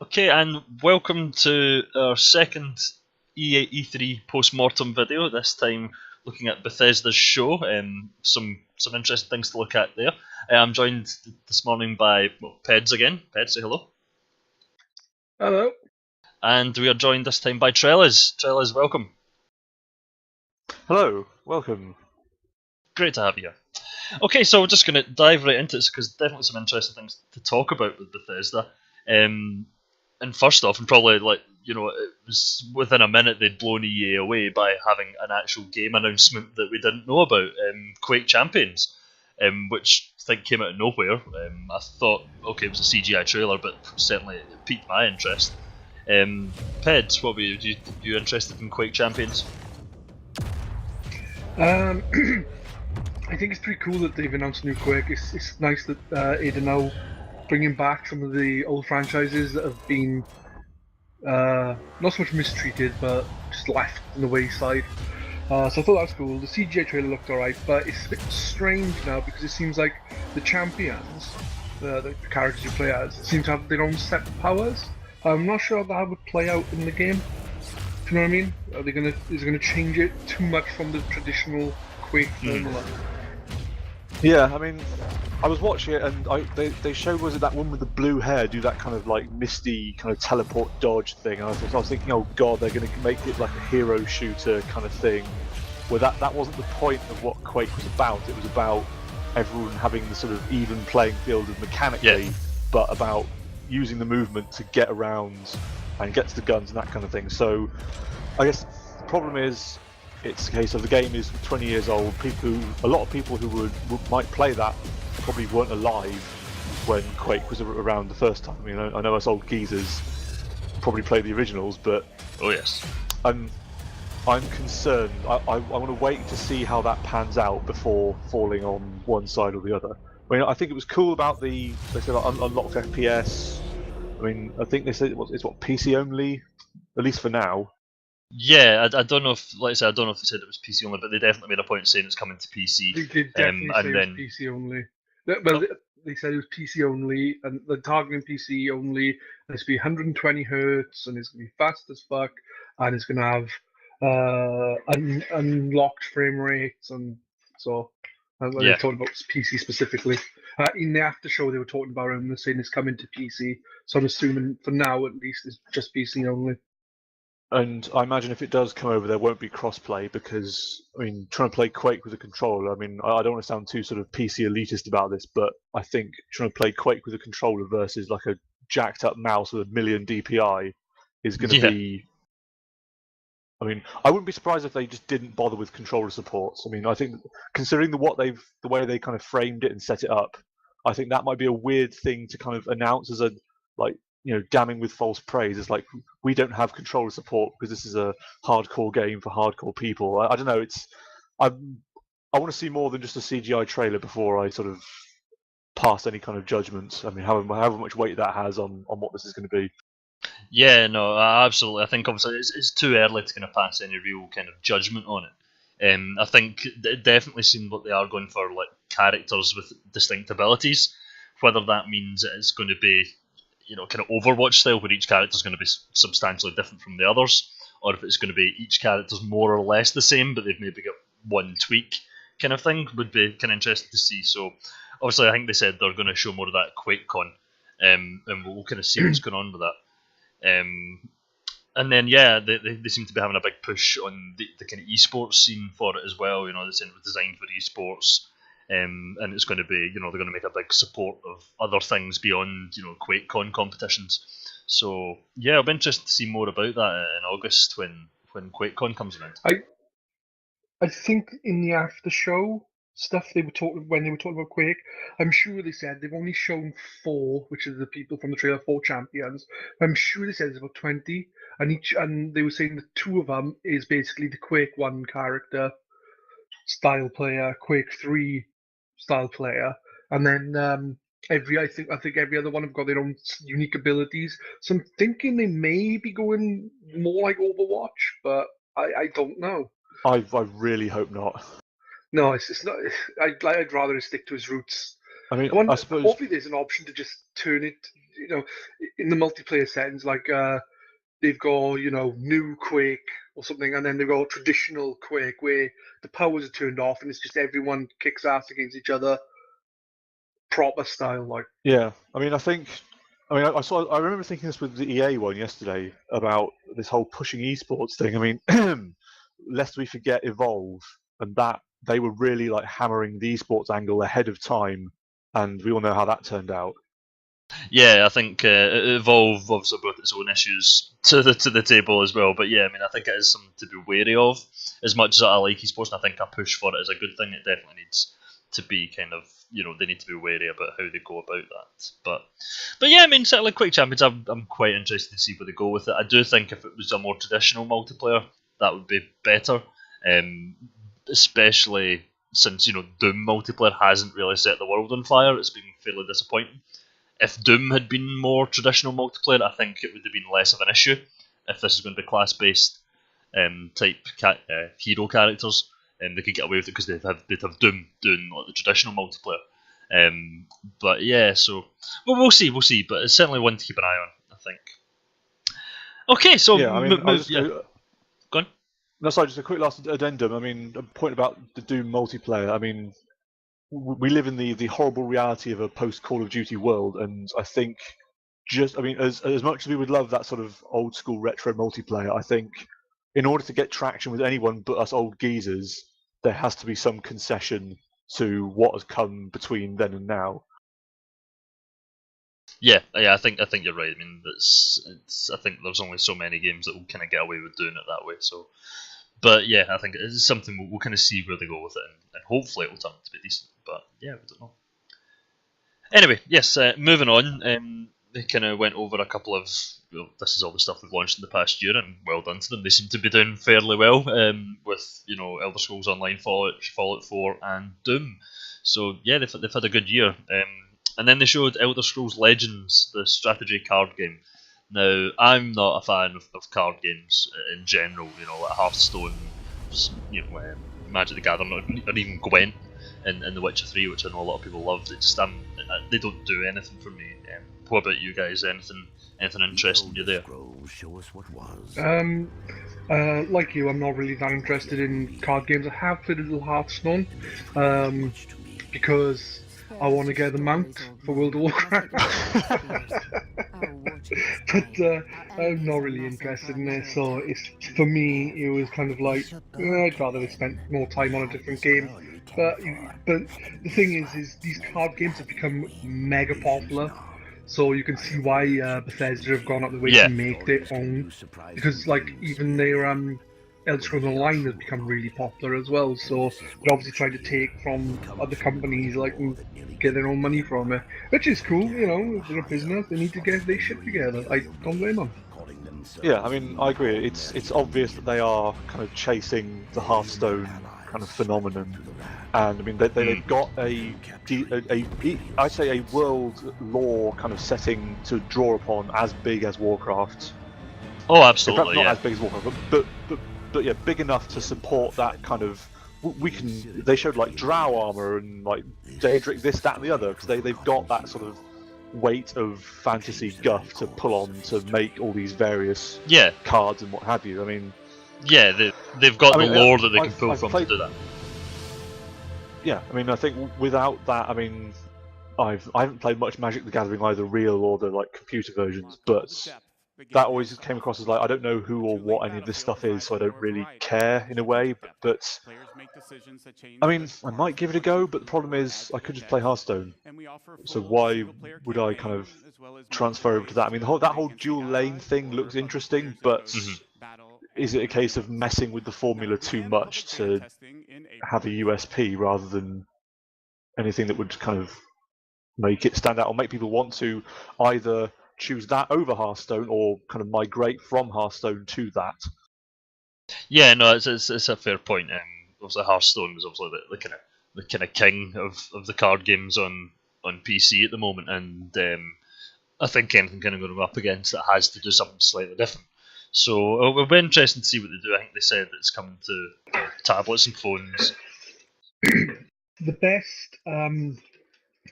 Okay, and welcome to our second E3 post-mortem video. This time looking at Bethesda's show. Some interesting things to look at there. I'm joined this morning by Pedz again. Pedz, say hello. Hello. And we are joined this time by Trelliz. Trelliz, welcome. Hello, welcome. Great to have you here. Okay, so we're just going to dive right into this because definitely some interesting things to talk about with Bethesda. And first off, and probably it was within a minute they'd blown EA away by having an actual game announcement that we didn't know about, Quake Champions, which I think came out of nowhere. I thought, okay, it was a CGI trailer, but certainly it piqued my interest. Peds, what were you interested in Quake Champions? I think it's pretty cool that they've announced a new Quake. It's nice that they're now bringing back some of the old franchises that have been not so much mistreated, but just left in the wayside. So I thought that was cool. The CGI trailer looked alright, but it's a bit strange now because it seems like the champions, the characters you play as, seem to have their own set of powers. I'm not sure how that would play out in the game. Do you know what I mean? Is it gonna change it too much from the traditional Quake formula? Yeah, I mean, I was watching it and they showed, was it that one with the blue hair do that kind of like misty kind of teleport dodge thing, and I was thinking, oh god, they're going to make it like a hero shooter kind of thing, where that wasn't the point of what Quake was about. It was about everyone having the sort of even playing field mechanically, but about using the movement to get around and get to the guns and that kind of thing. So I guess the problem is, it's a case of the game is 20 years old. A lot of people who might play that probably weren't alive when Quake was around the first time. I mean, I know us old geezers probably played the originals, but oh yes, I'm concerned. I want to wait to see how that pans out before falling on one side or the other. I mean, I think it was cool about they said unlocked FPS. I mean, I think they said it's what PC only, at least for now. Yeah, I don't know if, like I said, I don't know if they said it was PC only, but they definitely made a point of saying it's coming to PC. They did definitely say it was PC only. Well, they said it was PC only, and they're targeting PC only, and it's going to be 120 hertz, and it's going to be fast as fuck, and it's going to have unlocked frame rates, and so they're talking about PC specifically. In the after show, they were talking about it, and they're saying it's coming to PC, so I'm assuming for now at least it's just PC only. And I imagine if it does come over, there won't be crossplay because, I mean, trying to play Quake with a controller, I mean, I don't want to sound too sort of PC elitist about this, but I think trying to play Quake with a controller versus like a jacked up mouse with 1,000,000 DPI is going to be... I mean, I wouldn't be surprised if they just didn't bother with controller supports. I mean, I think considering the way they kind of framed it and set it up, I think that might be a weird thing to kind of announce as a, like, you know, damning with false praise. It's like, we don't have controller support because this is a hardcore game for hardcore people. I don't know. I want to see more than just a CGI trailer before I sort of pass any kind of judgment. I mean, however much weight that has on what this is going to be. Yeah, no, absolutely. I think obviously it's too early to kind of pass any real kind of judgment on it. I think it definitely seems like they are going for like characters with distinct abilities. Whether that means it's going to be, you know, kind of Overwatch style, where each character is going to be substantially different from the others, or if it's going to be each character's more or less the same, but they've maybe got one tweak kind of thing, would be kind of interesting to see. So obviously I think they said they're going to show more of that at QuakeCon, and we'll kind of see what's going on with that. And then they seem to be having a big push on the kind of esports scene for it as well. You know, they're saying it was designed for esports. And it's going to be, you know, they're going to make a big support of other things beyond, you know, QuakeCon competitions. So yeah, I'll be interested to see more about that in August when QuakeCon comes around. I think in the after show stuff they were talking about Quake, I'm sure they said they've only shown 4, which are the people from the trailer, 4 champions. I'm sure they said there's about 20, and they were saying that 2 of them is basically the Quake 1 character style player, Quake 3 style player, and then I think every other one have got their own unique abilities. So I'm thinking they may be going more like Overwatch, but I don't know. I really hope not. No, it's not. I'd rather stick to his roots. I mean, I suppose hopefully there's an option to just turn it in the multiplayer settings, like they've got new Quake or something, and then they've got traditional Quake where the powers are turned off and it's just everyone kicks ass against each other, proper style, like. Yeah, I mean, I remember thinking this with the EA one yesterday about this whole pushing esports thing. I mean, lest we forget Evolve, and that they were really like hammering the esports angle ahead of time, and we all know how that turned out. Yeah, I think Evolve obviously brought its own issues to the table as well. But yeah, I mean, I think it is something to be wary of. As much as I like esports, and I think a push for it is a good thing, it definitely needs to be kind of, they need to be wary about how they go about that. But yeah, I mean, certainly Quick Champions, I'm quite interested to see where they go with it. I do think if it was a more traditional multiplayer, that would be better. Especially since Doom multiplayer hasn't really set the world on fire. It's been fairly disappointing. If Doom had been more traditional multiplayer, I think it would have been less of an issue. If this is going to be class-based type hero characters, they could get away with it because they'd have Doom doing like the traditional multiplayer. But yeah, so we'll see. But it's certainly one to keep an eye on, I think. Okay, so yeah, I mean, go on. No, sorry, just a quick last addendum. I mean, a point about the Doom multiplayer. I mean, we live in the horrible reality of a post-Call of Duty world, and I think as much as we would love that sort of old school retro multiplayer, I think in order to get traction with anyone but us old geezers, there has to be some concession to what has come between then and now. Yeah, I think you're right. I mean, I think there's only so many games that will kind of get away with doing it that way. So, but yeah, I think it's something we'll kind of see where they go with it, and hopefully it'll turn out to be decent. But yeah, we don't know. Anyway, yes, moving on. They kind of went over a couple of. This is all the stuff we've launched in the past year, and well done to them. They seem to be doing fairly well with Elder Scrolls Online, Fallout 4, and Doom. So yeah, they've had a good year. And then they showed Elder Scrolls Legends, the strategy card game. Now, I'm not a fan of card games in general. Like Hearthstone, Magic the Gathering, or even Gwent in The Witcher 3, which I know a lot of people love. They don't do anything for me. What about you guys? Anything interesting you there? Like you, I'm not really that interested in card games. I have played a little Hearthstone, because I want to get the mount for World of Warcraft. But I'm not really interested in it, so for me it was kind of like I'd rather have spent more time on a different game. But the thing is these card games have become mega popular, so you can see why Bethesda have gone up the way to make their own, because like even their Elder Scrolls Online has become really popular as well, so they're obviously trying to take from other companies and get their own money from it, which is cool. They're a business, they need to get their shit together. I don't blame them. Yeah, I mean, I agree. It's obvious that they are kind of chasing the Hearthstone kind of phenomenon, and I mean they've got I'd say a world lore kind of setting to draw upon as big as Warcraft. Oh, absolutely. Not as big as Warcraft, but yeah, big enough to support that kind of. They showed like drow armor and like Daedric this, that, and the other, because they've got that sort of weight of fantasy guff to pull on to make all these various cards and what have you. I mean, yeah, they've got the lore that they can pull from to do that. Yeah, I mean, I think without that, I mean, I haven't played much Magic the Gathering, either real or the like computer versions, but that always came across as like, I don't know who or what any of this stuff is, so I don't really care in a way. But I mean, I might give it a go, but the problem is I could just play Hearthstone. So why would I kind of transfer over to that? I mean, that whole dual lane thing looks interesting, but is it a case of messing with the formula too much to have a USP rather than anything that would kind of make it stand out or make people want to either choose that over Hearthstone or kind of migrate from Hearthstone to that? Yeah, no, it's a fair point. Obviously, Hearthstone is obviously the kind of king of the card games on PC at the moment, and I think anything kind of going up against it has to do something slightly different. So it'll be interesting to see what they do. I think they said that it's coming to tablets and phones. The best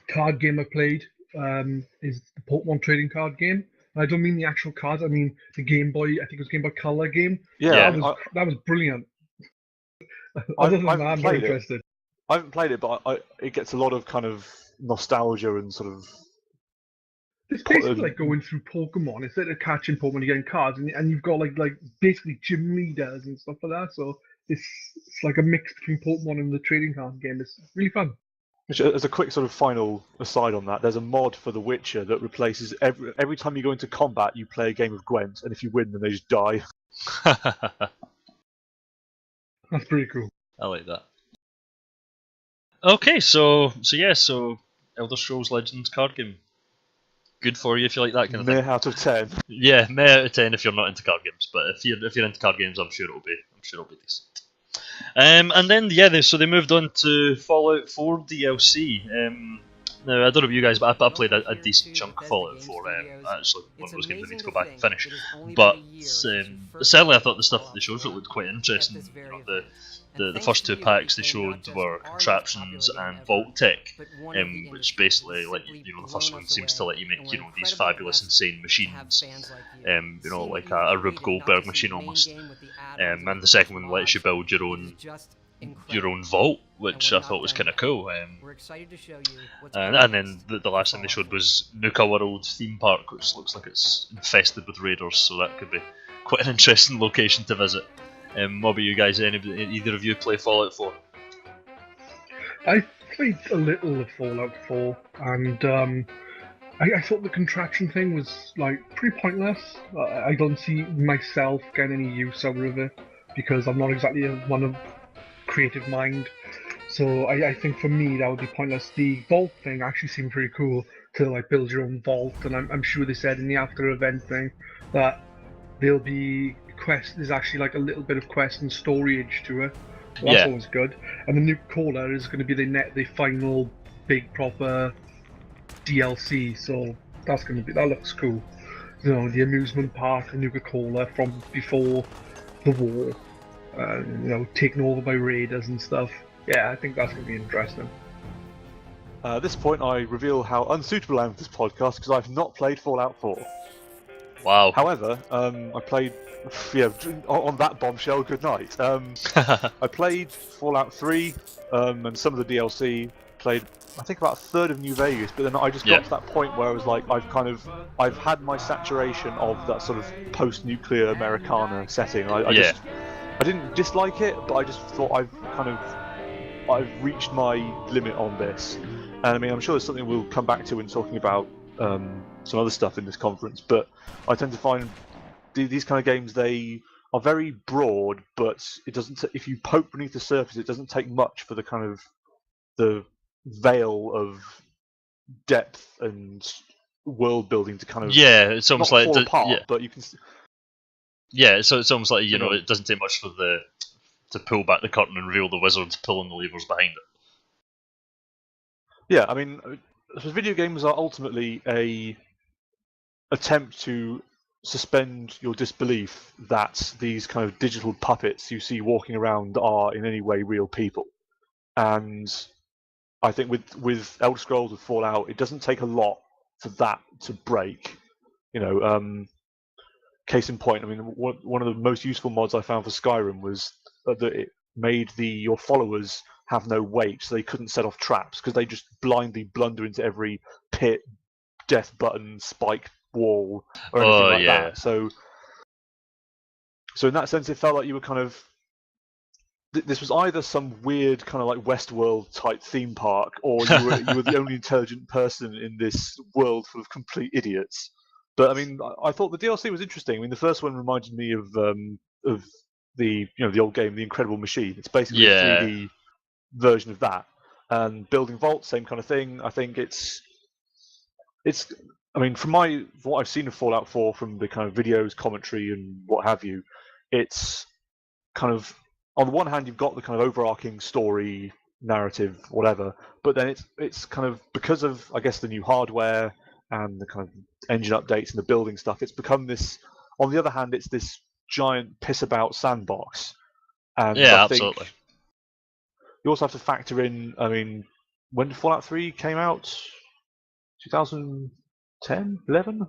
card game I played is the Pokemon trading card game. And I don't mean the actual cards. I mean the Game Boy. I think it was Game Boy Color game. Yeah, that was brilliant. I Other than that, haven't I'm very played it. interested. I haven't played it, but it gets a lot of kind of nostalgia and sort of. It's basically like going through Pokemon. Instead of catching Pokemon, you're getting cards, and you've got like basically gym leaders and stuff like that. So it's like a mix between Pokemon and the trading card game. It's really fun. As a quick sort of final aside on that, there's a mod for The Witcher that replaces every time you go into combat, you play a game of Gwent, and if you win, then they just die. That's pretty cool. I like that. Okay, so Elder Scrolls Legends card game. Good for you if you like that kind of thing. Meh out of 10. Yeah, meh out of 10 if you're not into card games, but if you're into card games, I'm sure it'll be decent. And then so they moved on to Fallout 4 DLC. Now I don't know about you guys, but I played a decent chunk of Fallout 4. Actually, one of those games I need to go back and finish. But certainly, I thought the stuff that they showed looked quite interesting. You know, the first two packs they showed were contraptions and vault tech, which basically the first one seems to let you make these fabulous, insane machines, like a Rube Goldberg machine almost, and the second one lets you build your own vault, which I thought was kind of cool. And then the last thing they showed was Nuka World theme park, which looks like it's infested with raiders, so that could be quite an interesting location to visit. What about you guys? Either of you play Fallout 4? I played a little of Fallout 4, and I thought the contraption thing was pretty pointless. I don't see myself getting any use out of it because I'm not exactly one of creative mind. So I think for me that would be pointless. The vault thing actually seemed pretty cool to build your own vault, and I'm sure they said in the after event thing that there'll be quest. There's actually a little bit of quest and storage to it. So that's always good. And the new Cola is going to be the final big proper DLC. So that looks cool. The amusement park, the Nuka Cola from before the war. Taken over by raiders and stuff. Yeah, I think that's going to be interesting. At this point, I reveal how unsuitable I am for this podcast because I've not played Fallout 4. Wow. However, I played. Yeah, on that bombshell, good night. I played Fallout 3 and some of the DLC. Played, I think, about a third of New Vegas, but then I just got to that point where I was like, I've had my saturation of that sort of post-nuclear Americana setting. I didn't dislike it, but I just thought I've reached my limit on this. And I mean, I'm sure there's something we'll come back to when talking about some other stuff in this conference, but I tend to find these kind of games, they are very broad, but it doesn't. If you poke beneath the surface, it doesn't take much for the kind of the veil of depth and world building to kind of it's almost not fall apart, but you can. Yeah, so it's almost like it doesn't take much for to pull back the curtain and reveal the wizards pulling the levers behind it. Yeah, I mean, video games are ultimately a attempt to suspend your disbelief that these kind of digital puppets you see walking around are in any way real people. And I think with Elder Scrolls, with Fallout, it doesn't take a lot for that to break. Case in point, I mean, one of the most useful mods I found for Skyrim was that it made your followers have no weight, so they couldn't set off traps because they just blindly blunder into every pit, death button, spike wall, or anything that. So in that sense, it felt like you were kind of. This was either some weird kind of like Westworld type theme park, or you were the only intelligent person in this world full of complete idiots. But I mean, I thought the DLC was interesting. I mean, the first one reminded me of the old game, The Incredible Machine. It's basically a 3D version of that. And building vaults, same kind of thing. I think it's. I mean, from what I've seen of Fallout 4, from the kind of videos, commentary, and what have you, it's kind of, on the one hand, you've got the kind of overarching story, narrative, whatever, but then it's kind of, because of, I guess, the new hardware and the kind of engine updates and the building stuff, it's become this. On the other hand, it's this giant piss about sandbox. And I think absolutely. You also have to factor in. I mean, when did Fallout 3 came out? 2010, 11?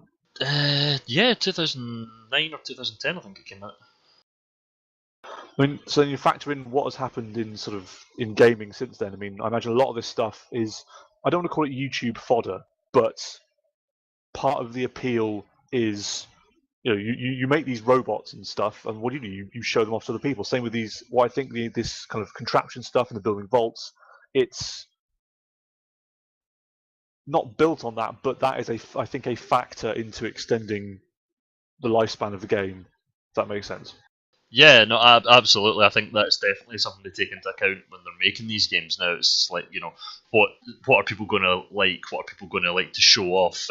Yeah, 2009 or 2010, I think it came out. I mean, so you factor in what has happened in gaming since then. I mean, I imagine a lot of this stuff is, I don't want to call it YouTube fodder, but part of the appeal is, you make these robots and stuff, and what do? You show them off to the people. Same with these, what I think this kind of contraption stuff and the building vaults. It's not built on that, but that is I think a factor into extending the lifespan of the game. If that makes sense. Yeah, no, absolutely. I think that's definitely something to take into account when they're making these games now. It's like, what are people going to like? What are people going to like to show off?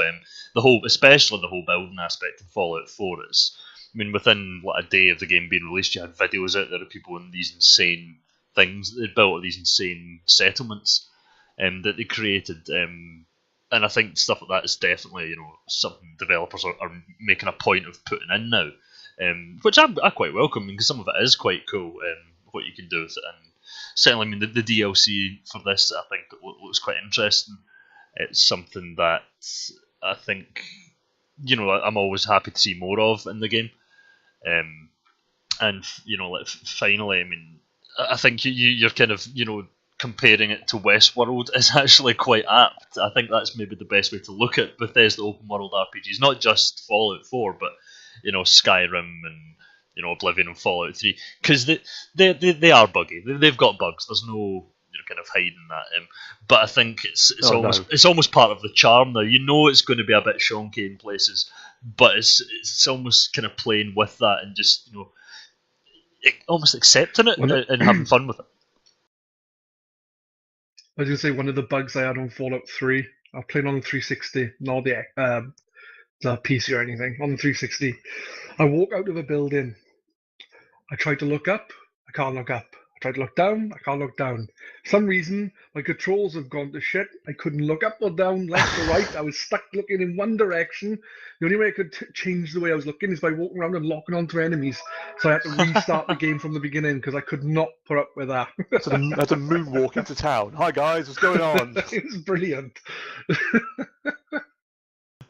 Especially the whole building aspect of Fallout 4 is. I mean, within a day of the game being released, you had videos out there of people in these insane things that they'd built, these insane settlements that they created. And I think stuff like that is definitely, something developers are making a point of putting in now. Which I quite welcome, because some of it is quite cool, what you can do with it. And certainly, I mean, the DLC for this, I think, looks quite interesting. It's something that I think, I'm always happy to see more of in the game. And, finally, I mean, I think you're kind of, comparing it to Westworld is actually quite apt. I think that's maybe the best way to look at Bethesda open world RPGs, not just Fallout 4, but Skyrim and Oblivion and Fallout 3, because they are buggy. They've got bugs. There's no kind of hiding that. But I think it's almost part of the charm now. It's going to be a bit shonky in places, but it's almost kind of playing with that and just almost accepting it and having fun with it. I was going to say, one of the bugs I had on Fallout 3, I played on the 360, not the PC or anything, on the 360. I walk out of a building. I try to look up. I can't look up. I try to look down. I can't look down. For some reason, my controls have gone to shit. I couldn't look up or down, left or right. I was stuck looking in one direction. The only way I could change the way I was looking is by walking around and locking onto enemies. So I had to restart the game from the beginning because I could not put up with that. So that's a moonwalk into town. Hi guys, what's going on? It was brilliant.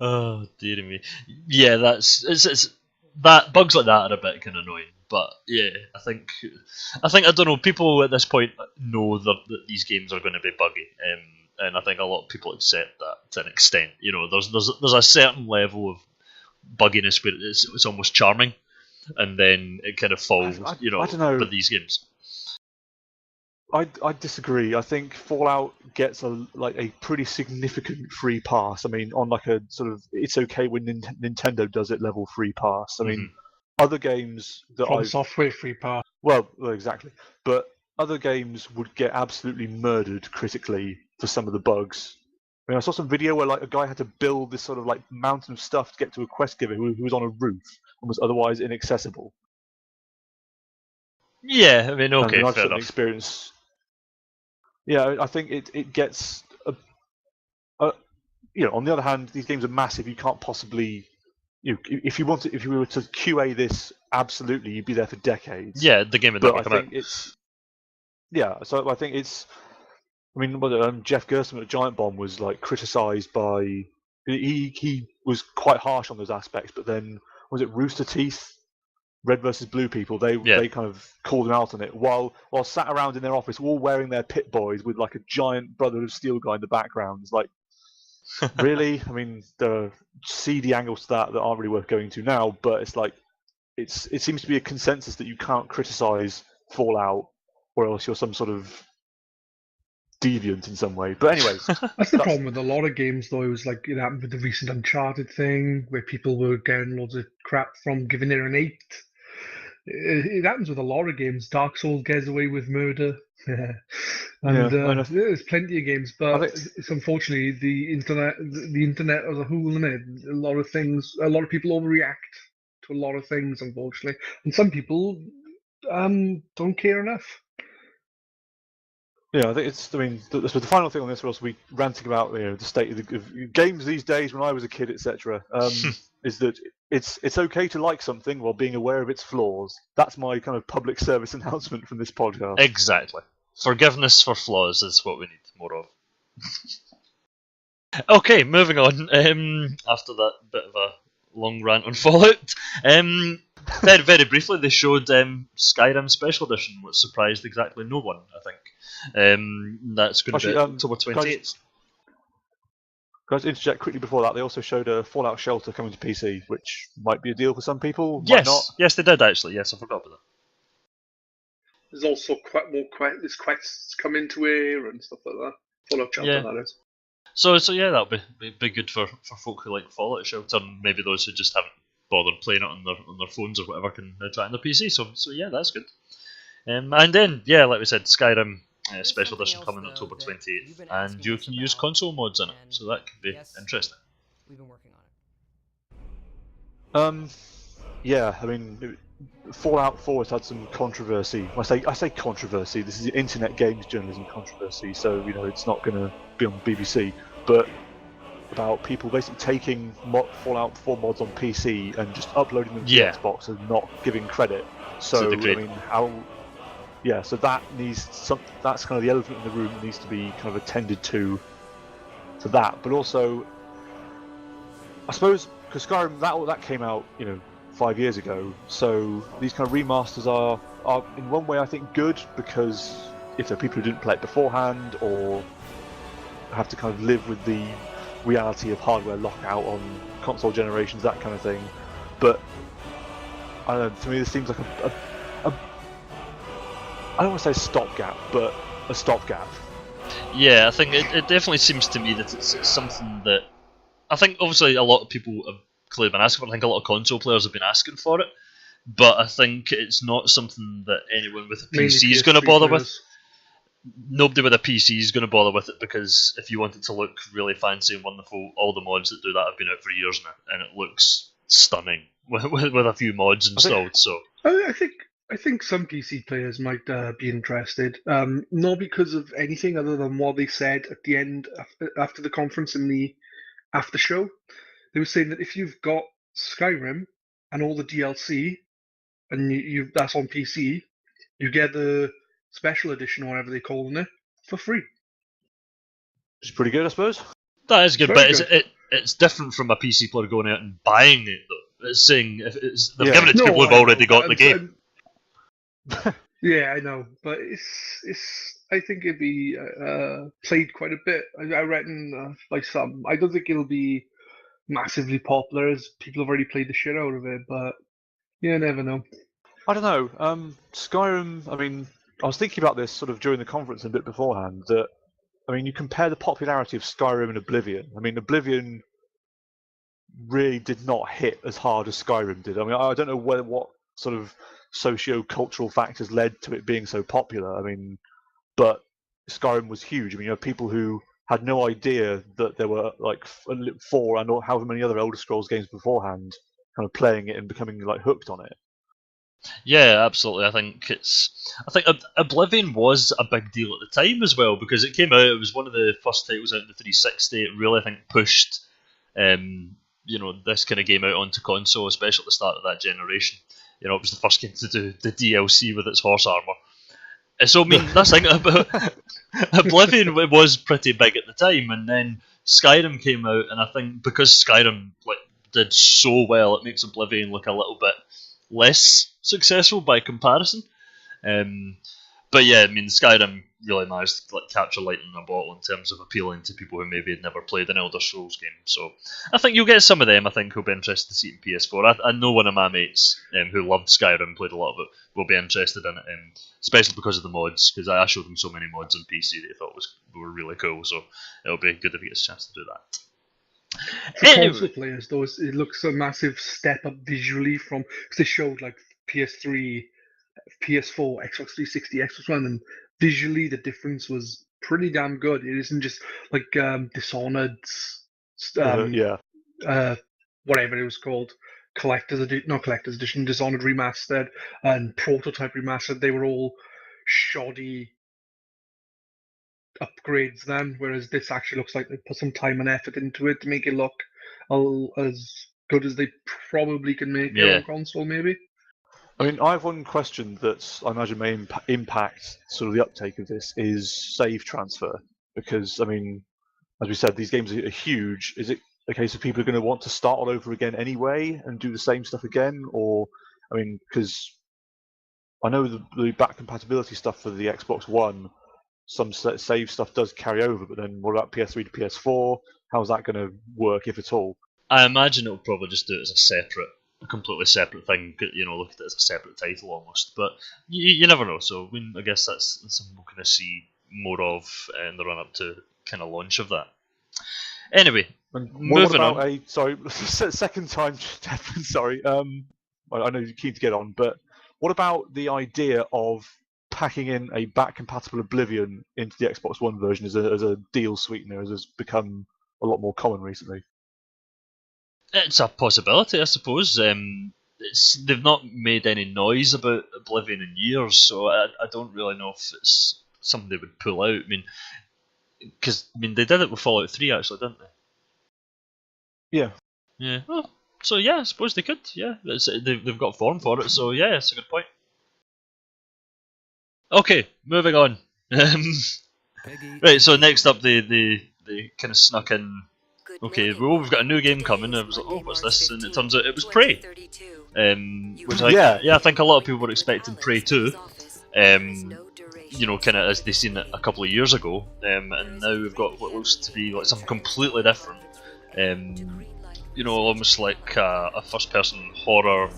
Oh dear me. Yeah, it's that bugs like that are a bit kind of annoying. But yeah, I think I don't know. People at this point know that these games are going to be buggy, and I think a lot of people accept that to an extent. There's a certain level of bugginess where it's almost charming, and then it kind of falls. I don't know. With these games. I disagree. I think Fallout gets a pretty significant free pass. I mean, on like a sort of, it's okay when Nintendo does it level free pass. I mean, other games that From software free pass. Well, exactly. But other games would get absolutely murdered critically for some of the bugs. I mean, I saw some video where a guy had to build this sort of mountain of stuff to get to a quest giver who was on a roof and was otherwise inaccessible. Yeah, I mean, okay, I've fair enough. Experience. Yeah, I think it gets. On the other hand, these games are massive. You can't possibly. If you were to QA this, absolutely, you'd be there for decades. Yeah, the game would never come out. So I think it's. I mean, Jeff Gerstmann at Giant Bomb was criticised by. He was quite harsh on those aspects, but then was it Rooster Teeth? Red versus Blue people, they kind of called him out on it while sat around in their office, all wearing their Pit Boys with a giant Brotherhood of Steel guy in the background. It's really? I mean, there are seedy angles to that aren't really worth going to now, but it seems to be a consensus that you can't criticize Fallout, or else you're some sort of deviant in some way. But anyways, that's the problem with a lot of games, though. It was it happened with the recent Uncharted thing, where people were getting loads of crap from giving it an 8. It happens with a lot of games. Dark Souls gets away with murder, and there's plenty of games. But it's unfortunately the internet as a whole, isn't it? A lot of people overreact to a lot of things, unfortunately, and some people don't care enough. Yeah, I think it's. I mean, the final thing on this, we'll be ranting about the state of games these days. When I was a kid, etc., is that it's okay to like something while being aware of its flaws. That's my kind of public service announcement from this podcast. Exactly. Forgiveness for flaws is what we need more of. Okay, moving on. After that bit of a long rant on Fallout, very briefly, they showed Skyrim Special Edition, which surprised exactly no one. I think that's going to be October 28th. Guys, interject quickly before that. They also showed a Fallout Shelter coming to PC, which might be a deal for some people. Might not. Yes, they did actually. Yes, I forgot about that. There's also there's quests come into here and stuff like that. Fallout Shelter, that is. So yeah, that'll be good for folk who like Fallout Shelter, and maybe those who just haven't bothered playing it on their phones or whatever can try it on their PC. So yeah, that's good. And then like we said, Skyrim Special Edition coming October 28th, and you can use console mods in it, so that could be interesting. We've been working on it. Yeah, I mean, Fallout 4 has had some controversy. I say controversy. This is the internet games journalism controversy, so it's not going to be on BBC. But about people basically taking Fallout 4 mods on PC and just uploading them to Xbox and not giving credit. So I mean, so that needs that's kind of the elephant in the room that needs to be kind of attended to. For that, but also, I suppose because Skyrim that came out 5 years ago, so these kind of remasters are in one way I think good, because if there are people who didn't play it beforehand or have to kind of live with the reality of hardware lockout on console generations, that kind of thing. But I don't know, to me this seems like a I don't want to say stopgap, but a stopgap. Yeah, I think it definitely seems to me that it's something that I think obviously a lot of people have clearly been asking for. I think a lot of console players have been asking for it, but I think it's not something that anyone with a PC is going to bother with. Nobody with a PC is going to bother with it, because if you want it to look really fancy and wonderful, all the mods that do that have been out for years now, and it looks stunning with a few mods installed. I think some PC players might be interested, not because of anything other than what they said at the end after the conference in the after show. They were saying that if you've got Skyrim and all the DLC, and that's on PC, you get the special edition or whatever they're calling it for free. It's pretty good, I suppose. That is good, but it's different from a PC player going out and buying it, though. It's saying they've given it to people who've already got the game. Yeah, I know, but it's. I think it'd be played quite a bit. I reckon by some. I don't think it'll be massively popular, as people have already played the shit out of it. But you never know. I don't know. Skyrim. I mean, I was thinking about this sort of during the conference and a bit beforehand. That I mean, you compare the popularity of Skyrim and Oblivion. I mean, Oblivion really did not hit as hard as Skyrim did. I mean, I don't know what sort of socio-cultural factors led to it being so popular. I mean, but Skyrim was huge. I mean, you have people who had no idea that there were like 4 and or however many other Elder Scrolls games beforehand, kind of playing it and becoming like hooked on it. Yeah, absolutely. I think Oblivion was a big deal at the time as well, because it came out. It was one of the first titles out in the 360. It really, I think, pushed this kind of game out onto console, especially at the start of that generation. It was the first game to do the DLC with its horse armor. So I mean, that's the thing about Oblivion was pretty big at the time, and then Skyrim came out, and I think because Skyrim did so well, it makes Oblivion look a little bit less successful by comparison. But yeah, I mean, Skyrim really managed to capture lightning in a bottle in terms of appealing to people who maybe had never played an Elder Scrolls game. So I think you'll get some of them, I think, who'll be interested to see it in PS4. I know one of my mates who loved Skyrim, played a lot of it, will be interested in it, especially because of the mods, because I showed them so many mods on PC that they thought were really cool, so it'll be good if he gets a chance to do that. For console players, though, it looks a massive step up visually from, because they showed like PS3, PS4, Xbox 360, Xbox One, and visually the difference was pretty damn good. It isn't just like Dishonored, whatever it was called, not collector's edition, Dishonored remastered and Prototype remastered. They were all shoddy upgrades then, whereas this actually looks like they put some time and effort into it to make it look as good as they probably can make it on console, maybe. I mean, I have one question that I imagine may impact sort of the uptake of this, is save transfer. Because, I mean, as we said, these games are huge. Is it a case of people are going to want to start all over again anyway and do the same stuff again? Or, I mean, because I know the back compatibility stuff for the Xbox One, some save stuff does carry over, but then what about PS3 to PS4? How's that going to work, if at all? I imagine it'll probably just do it as a completely separate thing. Look at it as a separate title almost. But you never know. So I guess that's something we're going to see more of in the run up to kind of launch of that. Anyway, moving on. Sorry, second time, Stefan. Sorry. I know you're keen to get on, but what about the idea of packing in a back-compatible Oblivion into the Xbox One version as a deal sweetener, as has become a lot more common recently? It's a possibility, I suppose. They've not made any noise about Oblivion in years, so I don't really know if it's something they would pull out. They did it with Fallout 3, actually, didn't they? Yeah. Yeah. Well, so yeah, I suppose they could. Yeah, they've got form for it. So yeah, it's a good point. Okay, moving on. Right. So next up, they kind of snuck in. Okay, we've got a new game coming. I was like, oh, what's this? And it turns out it was Prey. Which I think a lot of people were expecting Prey 2. Kind of as they seen it a couple of years ago. And now we've got what looks to be like something completely different. Almost like a first-person horror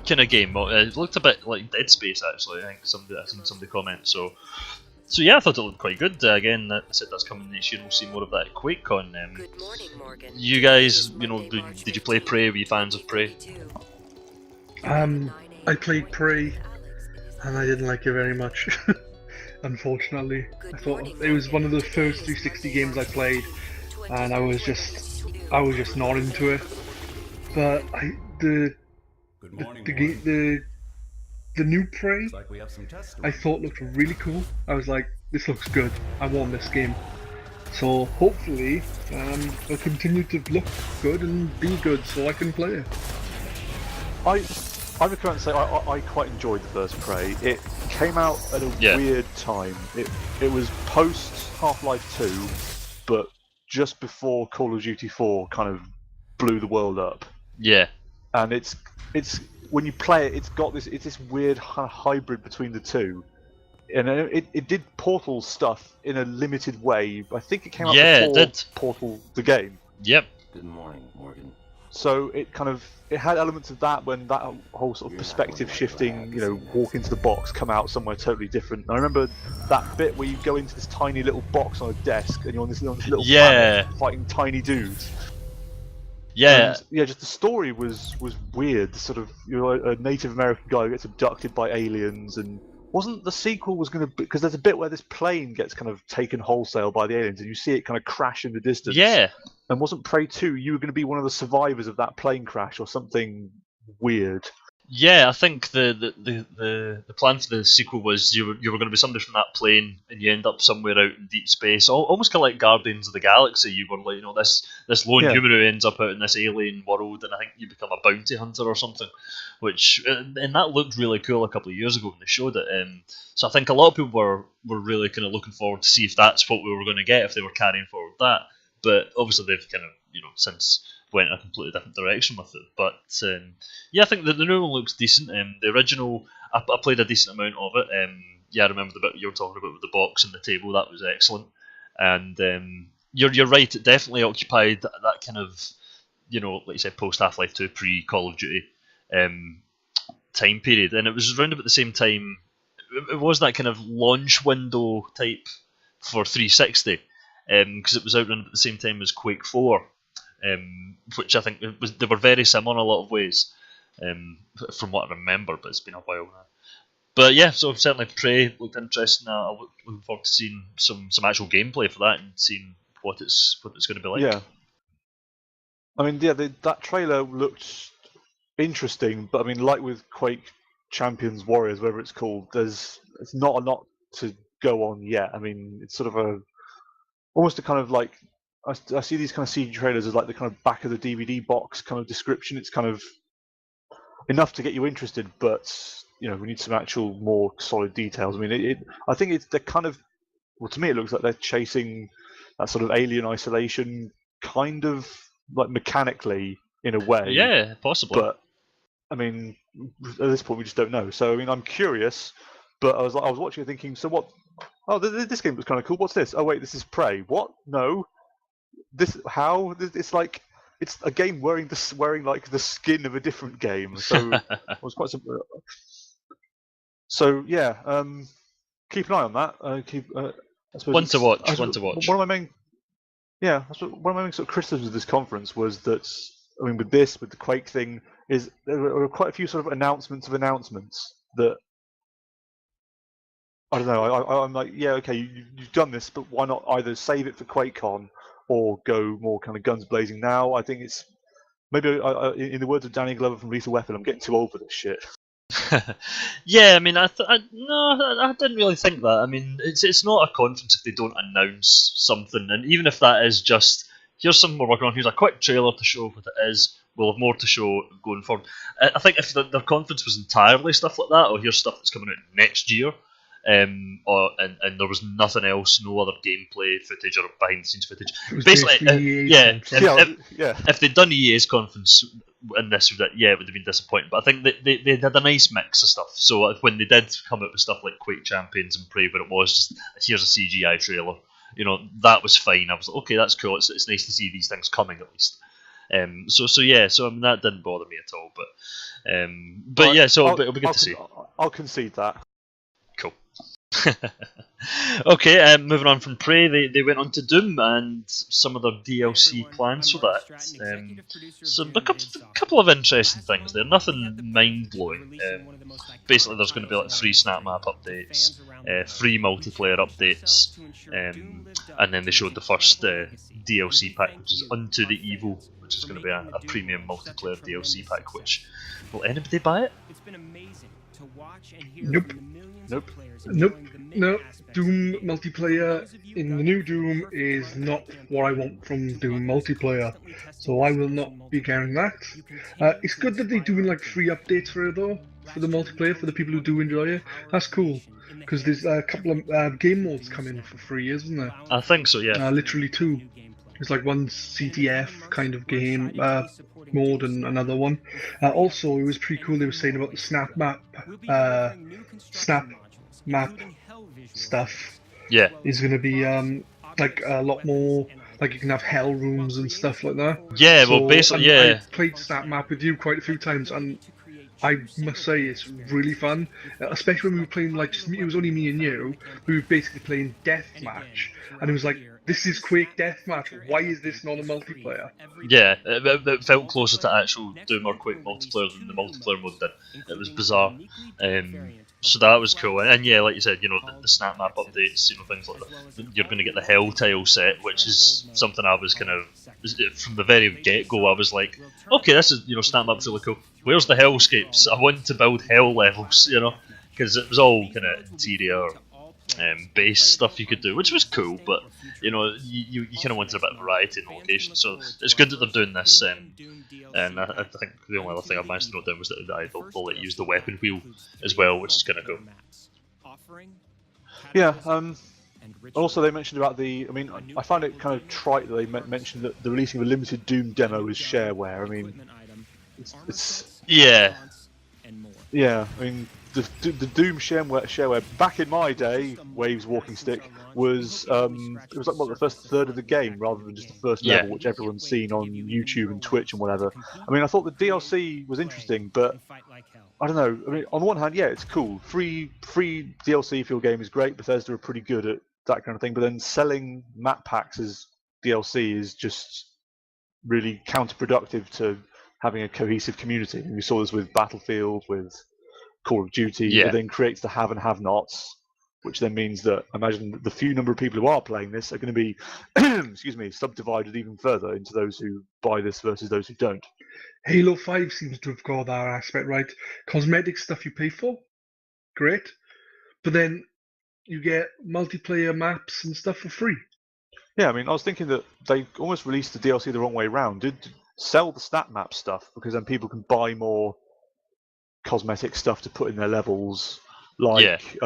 kind of game. It looked a bit like Dead Space, actually. I think somebody comment. So yeah, I thought it looked quite good. Again, I said that's coming next year. We'll see more of that at QuakeCon. Good morning, Morgan. You guys, did you play Prey? Were you fans of Prey? I played Prey, and I didn't like it very much. Unfortunately, I thought it was one of the first 360 games I played, and I was just not into it. But the new Prey, I thought looked really cool. I was like, this looks good. I want this game. So hopefully, it'll continue to look good and be good, so I can play it. I'm going to say I quite enjoyed the first Prey. It came out at a weird time. It was post Half-Life 2, but just before Call of Duty 4 kind of blew the world up. Yeah. And it's when you play it, it's this weird hybrid between the two, and it did Portal stuff in a limited way. I think it came out before Portal the game. Yep. Good morning, Morgan. So it had elements of that when that whole sort of perspective shifting, walk into the box, come out somewhere totally different. And I remember that bit where you go into this tiny little box on a desk and you're on this little planet fighting tiny dudes. Yeah. And, just the story was weird. Sort of, a Native American guy who gets abducted by aliens, and wasn't the sequel was going to be, because there's a bit where this plane gets kind of taken wholesale by the aliens, and you see it kind of crash in the distance. Yeah. And wasn't Prey 2 you were going to be one of the survivors of that plane crash or something weird? Yeah, I think the plan for the sequel was you were going to be somebody from that plane, and you end up somewhere out in deep space, almost kind of like Guardians of the Galaxy. You were like, this lone human who ends up out in this alien world, and I think you become a bounty hunter or something. Which and that looked really cool a couple of years ago when they showed it. So I think a lot of people were really kind of looking forward to see if that's what we were going to get, if they were carrying forward that. But obviously they've kind of since went in a completely different direction with it. But I think the new one looks decent. The original, I played a decent amount of it. I remember the bit you were talking about with the box and the table. That was excellent. And you're right. It definitely occupied that kind of like you said, post Half-Life 2, pre Call of Duty time period. And it was around about the same time. It was that kind of launch window type for 360. Because it was out around at the same time as Quake 4, which I think they were very similar in a lot of ways, from what I remember, but it's been a while now. But yeah, so certainly Prey looked interesting. I'm looking forward to seeing some actual gameplay for that and seeing what it's going to be like. Yeah, I mean, that trailer looked interesting, but I mean, like with Quake Champions Warriors, whatever it's called, it's not a lot to go on yet. I mean, it's sort of almost a kind of like, I see these kind of CG trailers as like the kind of back of the DVD box kind of description. It's kind of enough to get you interested, but we need some actual more solid details. I mean, I think they're kind of, well, to me it looks like they're chasing that sort of Alien Isolation kind of like mechanically in a way. Yeah, possibly. But I mean, at this point we just don't know. So I mean, I'm curious, but I was watching it thinking, so what? Oh, this game was kind of cool. What's this? Oh wait, this is Prey. What? No, how? It's like it's a game wearing like the skin of a different game. So I was quite. So yeah, keep an eye on that. I suppose One to watch. One to watch. One of my main, yeah, one of my main sort of criticisms of this conference was that, I mean, with the Quake thing, is there were quite a few sort of announcements that, I don't know. I'm like, yeah, okay, you've done this, but why not either save it for QuakeCon or go more kind of guns blazing now? I think it's maybe, in the words of Danny Glover from Lethal Weapon, I'm getting too old for this shit. Yeah, I mean, I didn't really think that. I mean, it's not a conference if they don't announce something, and even if that is just here's something we're working on, here's a quick trailer to show what it is. We'll have more to show going forward. I think if their conference was entirely stuff like that, or here's stuff that's coming out next year, and there was nothing else, no other gameplay footage or behind the scenes footage. Basically, if they'd done EA's conference and this, it would have been disappointing. But I think they had a nice mix of stuff. So when they did come out with stuff like Quake Champions and Prey, where it was just here's a CGI trailer, that was fine. I was like, okay, that's cool. It's nice to see these things coming at least. So I mean, that didn't bother me at all. But it'll be good to see. I'll concede that. Cool. Okay, moving on from Prey, they went on to Doom and some of their DLC plans for that. So a couple of interesting things there, nothing mind-blowing. Basically there's going to be like free snap map updates, free multiplayer updates, and then they showed the first DLC pack, which is Unto the Evil, which is going to be a premium multiplayer DLC pack, which, will anybody buy it? Nope. No, Doom multiplayer in the new Doom is not what I want from Doom multiplayer, so I will not be carrying that. It's good that they're doing like free updates for it though, for the multiplayer, for the people who do enjoy it. That's cool, because there's a couple of game modes coming for free, isn't there? I think so, yeah. Literally two. There's like one CTF kind of game mode and another one. Also, it was pretty cool. They were saying about the snap map stuff. Yeah, is going to be like a lot more. Like you can have hell rooms and stuff like that. Yeah, well, basically, yeah. I played snap map with you quite a few times, and I must say it's really fun. Especially when we were playing it was only me and you. We were basically playing deathmatch, and it was like, this is Quake Deathmatch. Why is this not a multiplayer? Yeah, it felt closer to actual Doom or Quake multiplayer than the multiplayer mode did. It was bizarre. So that was cool. And yeah, like you said, the snap map updates, things like that. You're going to get the Hell tile set, which is something I was kind of, from the very get-go, I was like, okay, this is, snap map's really cool. Where's the Hellscapes? I want to build Hell levels, because it was all kind of interior base stuff you could do, which was cool, but you kind of wanted a bit of variety in the location, so it's good that they're doing this. And I think the only other thing I managed to note down was that they'll let you use the weapon wheel as well, which is kind of cool. Yeah. Also, they mentioned about I found it kind of trite that they mentioned that the releasing of a limited Doom demo is shareware. I mean, it's yeah. I mean, the Doom shareware back in my day, Waves walking stick was it was like the first third of the game rather than just the first level, which everyone's seen on YouTube and Twitch and whatever. I mean, I thought the DLC was interesting, but I don't know. I mean, on the one hand, yeah, it's cool. Free DLC for your game is great. Bethesda are pretty good at that kind of thing, but then selling map packs as DLC is just really counterproductive to having a cohesive community. And we saw this with Battlefield, with Call of Duty. It then creates the have and have-nots, which then means that I imagine the few number of people who are playing this are going to be, subdivided even further into those who buy this versus those who don't. Halo 5 seems to have got that aspect right. Cosmetic stuff you pay for, great, but then you get multiplayer maps and stuff for free. Yeah, I mean, I was thinking that they almost released the DLC the wrong way around. Did sell the stat map stuff, because then people can buy more cosmetic stuff to put in their levels, like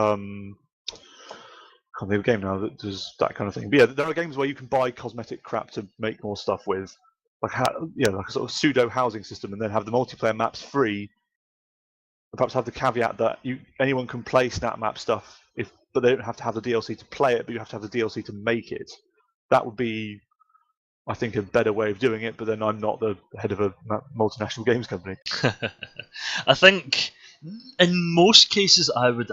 can't think of a game now that does that kind of thing. But yeah, there are games where you can buy cosmetic crap to make more stuff with, like like a sort of pseudo housing system, and then have the multiplayer maps free. Perhaps have the caveat that anyone can play snap map stuff, but they don't have to have the DLC to play it, but you have to have the DLC to make it. That would be, I think, a better way of doing it. But then I'm not the head of a multinational games company. I think in most cases I would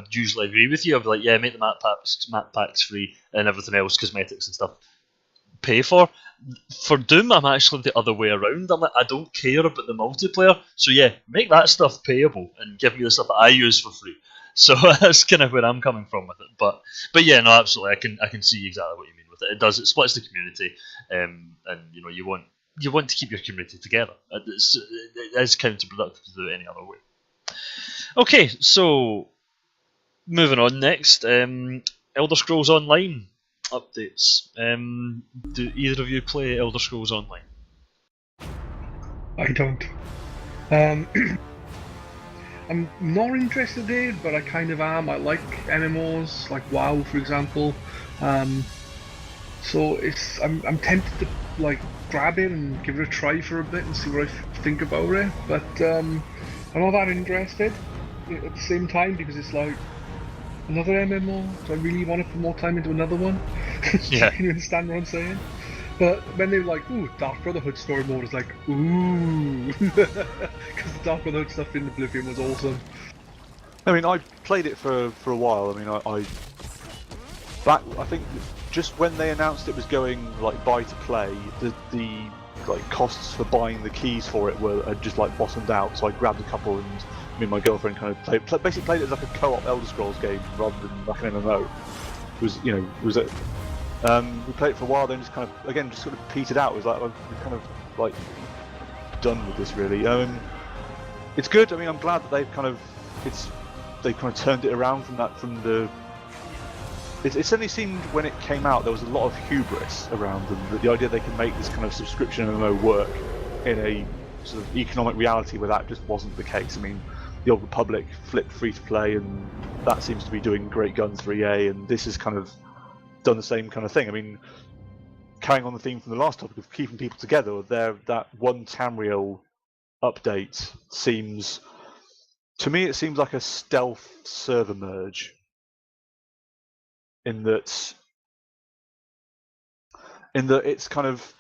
usually agree with you. I'd be like, yeah, make the map packs free and everything else, cosmetics and stuff, pay for. For Doom, I'm actually the other way around. I'm like, I don't care about the multiplayer, so yeah, make that stuff payable and give me the stuff that I use for free. So that's kind of where I'm coming from with it. But yeah, no, absolutely, I can see exactly what you mean with it. It splits the community, and you want to keep your community together. It is counterproductive to do it any other way. Okay, so moving on next, Elder Scrolls Online updates. Do either of you play Elder Scrolls Online? I don't. I'm not interested in it, but I kind of am. I like MMOs, like WoW, for example. So I'm tempted to like grab it and give it a try for a bit and see what I think about it. But I'm not that interested at the same time, because it's like another MMO. Do I really want to put more time into another one? Yeah. Can you understand what I'm saying? But when they were like, ooh, Dark Brotherhood story mode, is like, ooh, because the Dark Brotherhood stuff in Oblivion was awesome. I mean, I played it for a while. I mean, I think just when they announced it was going like buy to play, the like costs for buying the keys for it had just like bottomed out. So I grabbed a couple, and me and my girlfriend kind of basically played it as like a co-op Elder Scrolls game rather than like an MMO. We played it for a while, then just kind of again just sort of petered out. It was like we're kind of like done with this really. It's good. I mean, I'm glad that they've kind of turned it around from the. It certainly seemed when it came out there was a lot of hubris around them. The idea they can make this kind of subscription MMO work in a sort of economic reality where that just wasn't the case. I mean, the Old Republic flipped free to play, and that seems to be doing great guns for EA, and this has kind of done the same kind of thing. I mean, carrying on the theme from the last topic of keeping people together, that one Tamriel update seems like a stealth server merge. In that it's kind of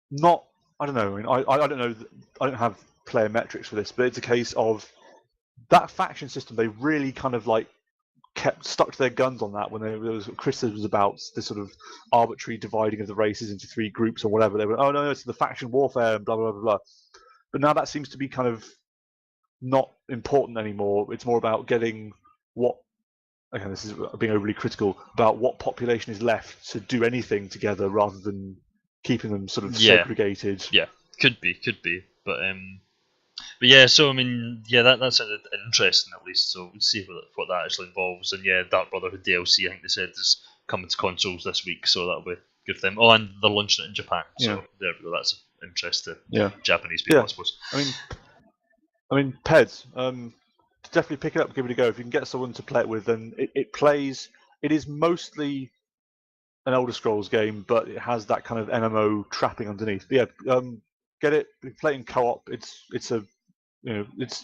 not. I don't know. I mean, I don't know. I don't have player metrics for this, but it's a case of that faction system. They really kind of like stuck to their guns on that when there was criticisms about this sort of arbitrary dividing of the races into 3 groups or whatever. They were, oh no, it's the faction warfare and blah blah blah blah. But now that seems to be kind of not important anymore. It's more about getting what. Okay, this is being overly critical about what population is left to do anything together rather than keeping them sort of segregated. Yeah, could be, but yeah. So I mean, yeah, that sounded interesting at least. So we'll see what that actually involves. And yeah, Dark Brotherhood DLC, I think they said is coming to consoles this week, so that'll be good for them. Oh, and they're launching it in Japan, so there we go. That's of interest to Japanese people, I suppose. I mean, Pedz. Definitely pick it up, give it a go. If you can get someone to play it with, then it plays. It is mostly an Elder Scrolls game, but it has that kind of MMO trapping underneath. But yeah, get it. Play it in co-op. It's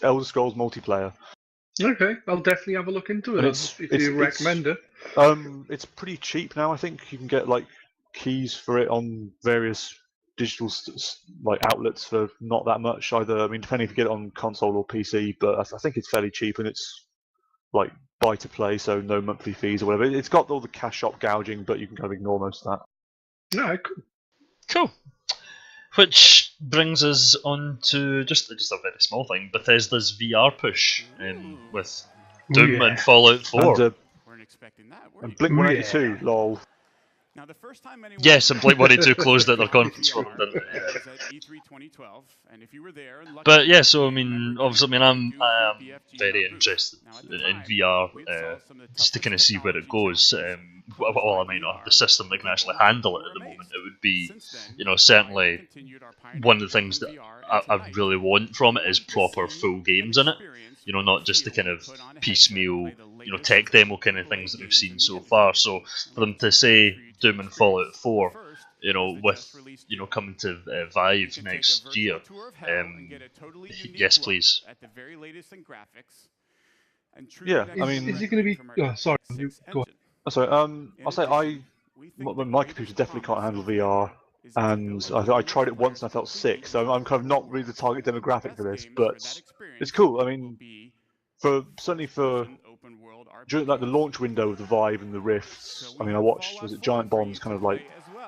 Elder Scrolls multiplayer. Okay, I'll definitely have a look into it if you recommend it. It's pretty cheap now. I think you can get like keys for it on various digital like outlets for not that much either. I mean, depending if you get it on console or PC, but I think it's fairly cheap, and it's like buy to play, so no monthly fees or whatever. It's got all the cash shop gouging, but you can kind of ignore most of that. Yeah, cool. Which brings us on to just a very small thing: Bethesda's VR push with Doom and Fallout 4. Weren't expecting that. And Blink-182, lol. Now, the first time anyone yes, and Blink-182 closed at their conference. But yeah, so I mean, obviously, I'm very interested in VR just to kind of see where it goes. While I might not have the system that can actually handle it at the moment, it would be, certainly one of the things that I really want from it is proper full games in it. Not just the kind of piecemeal, tech demo kind of things that we've seen so far. So for them to say Doom and Fallout 4, with coming to Vive next year, yes, please. Yeah, I Is mean, it going to be? Oh, sorry, you go ahead. sorry. I'll say my computer definitely can't handle VR, and I tried it once and I felt sick. So I'm kind of not really the target demographic for this, but it's cool. I mean, certainly for during like the launch window of the Vive and the Rifts. I mean, I watched Giant Bomb's kind of like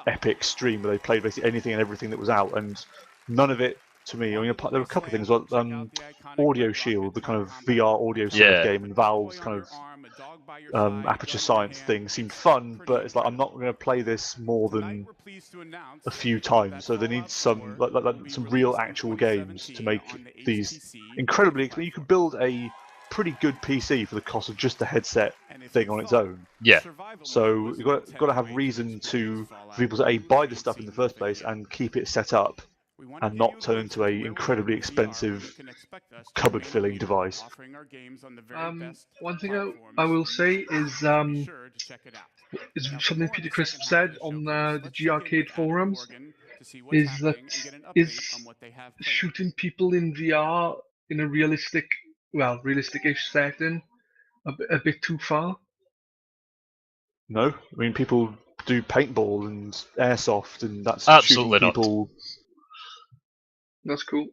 epic stream where they played basically anything and everything that was out, and none of it to me. I mean, there were a couple of things like Audio Shield, the kind of VR audio sort of game, and Valve's kind of Aperture Science thing seemed fun, but it's like I'm not going to play this more than a few times. So they need some some real actual games to make these incredibly. You can build a pretty good PC for the cost of just the headset thing on its own. Yeah. So you've got to have reason for people to buy the stuff in the first place and keep it set up, and not turn into a incredibly expensive cupboard-filling device. One thing I will say is something Peter Crisp said on the GRcade forums, is that shooting people in VR in a realistic-ish setting a bit too far. No, I mean people do paintball and airsoft, and that's absolutely shooting people. Not. That's cool.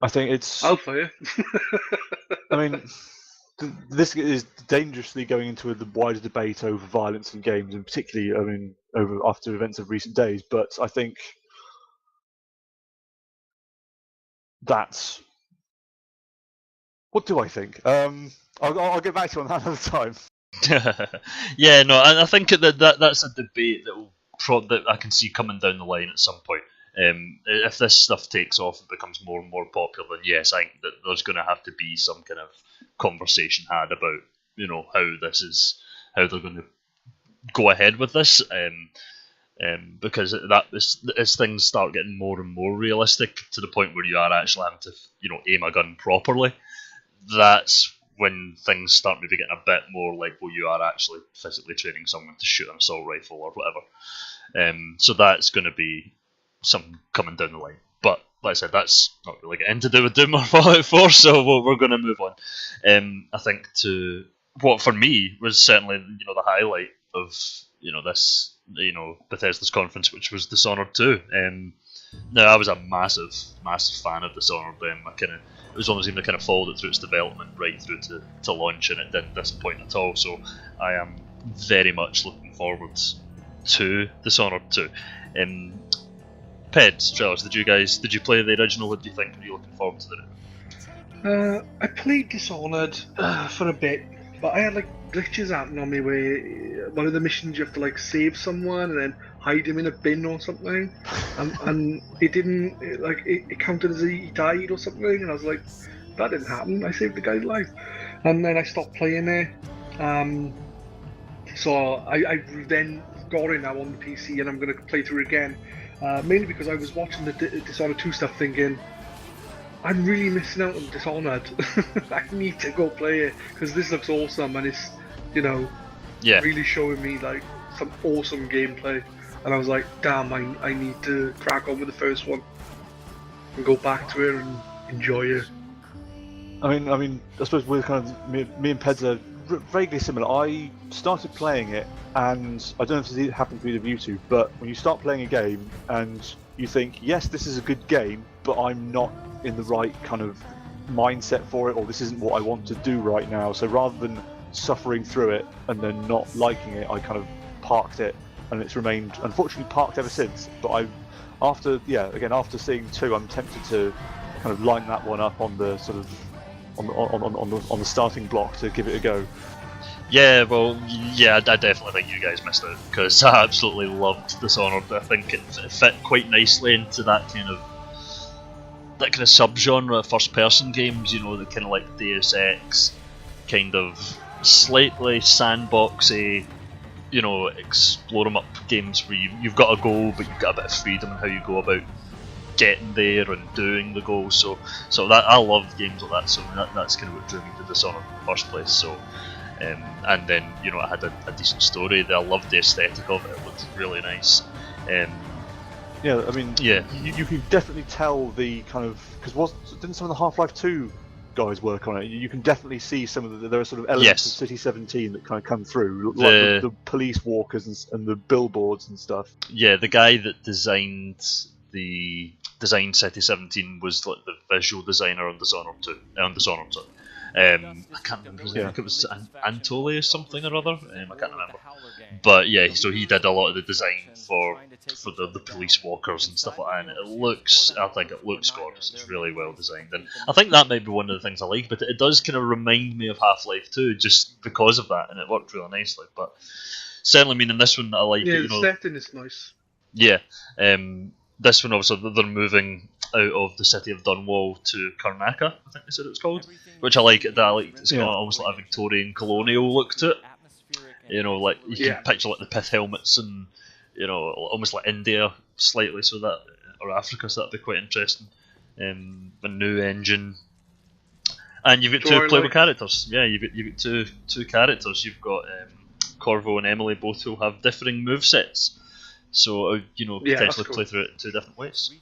I think it's. I'll fire. I mean, this is dangerously going into the wider debate over violence in games, and particularly, I mean, after events of recent days. But I think that's. What do I think? I'll get back to you on that another time. Yeah, no, and I think that's a debate that I can see coming down the line at some point. If this stuff takes off and becomes more and more popular, then yes, I think that there's going to have to be some kind of conversation had about how they're going to go ahead with this, because as things start getting more and more realistic to the point where you are actually having to aim a gun properly, that's when things start maybe getting a bit more like, well, you are actually physically training someone to shoot an assault rifle or whatever. So that's going to be something coming down the line. But like I said, that's not really getting to do with Doom or Fallout 4, so we're going to move on. I think to what for me was certainly the highlight of this Bethesda's conference, which was Dishonored 2. Now I was a massive fan of Dishonored. It was almost even I kind of followed it through its development right through to launch, and it didn't disappoint at all. So I am very much looking forward to Dishonored 2. Pedz, Trelliz, did you play the original? What do you think? Are you looking forward to the new? I played Dishonored for a bit, but I had glitches happening on me where one of the missions you have to save someone and then hide him in a bin or something, and it didn't it counted as he died or something, and I was like, that didn't happen. I saved the guy's life, and then I stopped playing it. So I then got it now on the PC, and I'm going to play through it again. Mainly because I was watching the Dishonored 2 stuff thinking, I'm really missing out on Dishonored. I need to go play it because this looks awesome, and it's really showing me some awesome gameplay. And I was like, damn, I need to crack on with the first one and go back to it and enjoy it. I mean, I suppose we're kind of me and Pedz are vaguely similar. I started playing it, and I don't know if this happened to either of you two, but when you start playing a game and you think, yes, this is a good game, but I'm not in the right kind of mindset for it, or this isn't what I want to do right now. So rather than suffering through it and then not liking it, I kind of parked it, and it's remained unfortunately parked ever since. But after seeing 2, I'm tempted to kind of line that one up on the sort of on the starting block to give it a go. Yeah, well, yeah, I definitely think you guys missed out, because I absolutely loved Dishonored. I think it fit quite nicely into that kind of subgenre of first-person games, the kind of like Deus Ex, kind of slightly sandboxy, explore 'em up games where you've got a goal, but you've got a bit of freedom in how you go about getting there and doing the goal. So that I love games like that. So that's kind of what drew me to Dishonored in the first place. So And then it had a decent story. I loved the aesthetic of it. It looked really nice. Yeah, I mean, Yeah. you can definitely tell the kind of because didn't some of the Half-Life 2 guys work on it? You can definitely see some of there are sort of elements of City 17 that kind of come through, like the police walkers and the billboards and stuff. Yeah, the guy that designed City 17 was like the visual designer on Dishonored 2. I can't remember. I think it was Antole or something or other. I can't remember. But yeah, so he did a lot of the design for the police walkers and stuff like that. And I think it looks gorgeous. It's really well designed, and I think that might be one of the things I like. But it does kind of remind me of Half-Life 2 just because of that, and it worked really nicely. But certainly, in this one, I like it. The setting is nice. Yeah, this one obviously they're moving out of the city of Dunwall to Karnaca, I think they said it was called, which I like. It's got almost like a Victorian colonial look to it. Like you can picture like the pith helmets and almost like India slightly, or Africa, so that'd be quite interesting. A new engine, and you've got two playable characters. Yeah, you've got two characters. You've got Corvo and Emily, both who have differing movesets. So, potentially play through it 2 different ways.